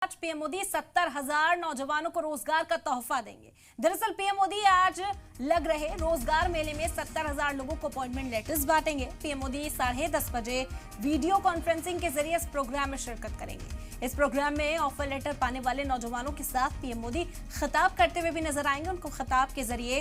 आज पीएम मोदी 70,000 नौजवानों को रोजगार का तोहफा देंगे। दरअसल पीएम मोदी आज लग रहे रोजगार मेले में 70,000 लोगों को अपॉइंटमेंट लेटर्स बांटेंगे। पीएम मोदी 10:30 बजे वीडियो कॉन्फ्रेंसिंग के जरिए इस प्रोग्राम में शिरकत करेंगे। इस प्रोग्राम में ऑफर लेटर पाने वाले नौजवानों के साथ पीएम मोदी खिताब करते हुए भी नजर आएंगे। उनको खिताब के जरिए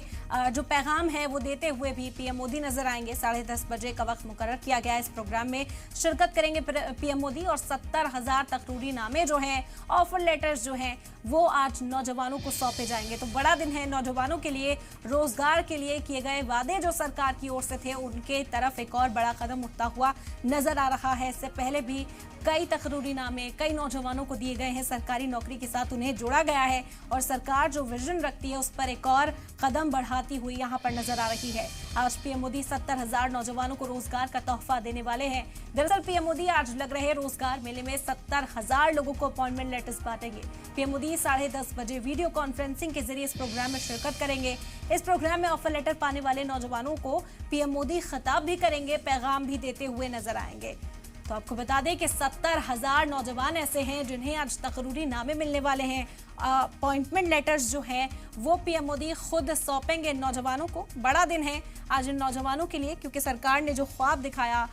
जो पैगाम है वो देते हुए भी पीएम मोदी नजर आएंगे। 10:30 बजे का वक्त मुकर्रर किया गया। इस प्रोग्राम में शिरकत करेंगे पीएम मोदी और 70,000 तकरूरी नामे जो हैं, ऑफर लेटर्स जो हैं, वो आज नौजवानों को सौंपे जाएंगे। तो बड़ा दिन है नौजवानों के लिए। रोजगार के लिए किए गए वादे जो सरकार की ओर से थे, उनके तरफ एक और बड़ा कदम उठता हुआ नजर आ रहा है। इससे पहले भी कई तकरूरी नामे कई नौजवानों को दिए गए हैं। सरकारी नौकरी के साथ उन्हें जोड़ा गया है और सरकार जो विजन रखती है उस पर एक और कदम बढ़ाती हुई यहां पर नजर आ रही है। आज पीएम मोदी 70,000 नौजवानों को रोजगार का तोहफा देने वाले हैं। दरअसल पीएम मोदी आज लग रहे रोजगार मेले में 70,000 लोगों को अपॉइंटमेंट लेटर्स बांटेंगे। पीएम मोदी 10:30 बजे वीडियो कॉन्फ्रेंसिंग के जरिए इस प्रोग्राम में शिरकत करेंगे। इस प्रोग्राम में ऑफर लेटर पाने वाले नौजवानों को पीएम मोदी खिताब भी करेंगे, पैगाम भी देते हुए नजर आएंगे। तो आपको बता दें कि 70,000 नौजवान ऐसे हैं जिन्हें आज तकरूरी नामे मिलने वाले हैं। अपॉइंटमेंट लेटर्स जो हैं वो पीएम मोदी खुद सौंपेंगे नौजवानों को। बड़ा दिन है आज इन नौजवानों के लिए, क्योंकि सरकार ने जो ख्वाब दिखाया,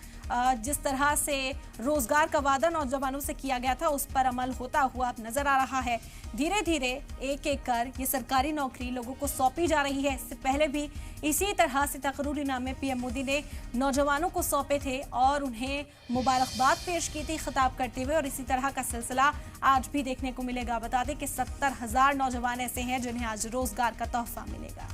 जिस तरह से रोजगार का वादा नौजवानों से किया गया था, उस पर अमल होता हुआ अब नजर आ रहा है। धीरे धीरे एक एक कर ये सरकारी नौकरी लोगों को सौंपी जा रही है। इससे पहले भी इसी तरह से तकरूरी नामे पीएम मोदी ने नौजवानों को सौंपे थे और उन्हें मुबारकबाद पेश की थी खिताब करते हुए, और इसी तरह का सिलसिला आज भी देखने को मिलेगा। बता दें कि 70,000 नौजवान ऐसे हैं जिन्हें आज रोजगार का तोहफा मिलेगा।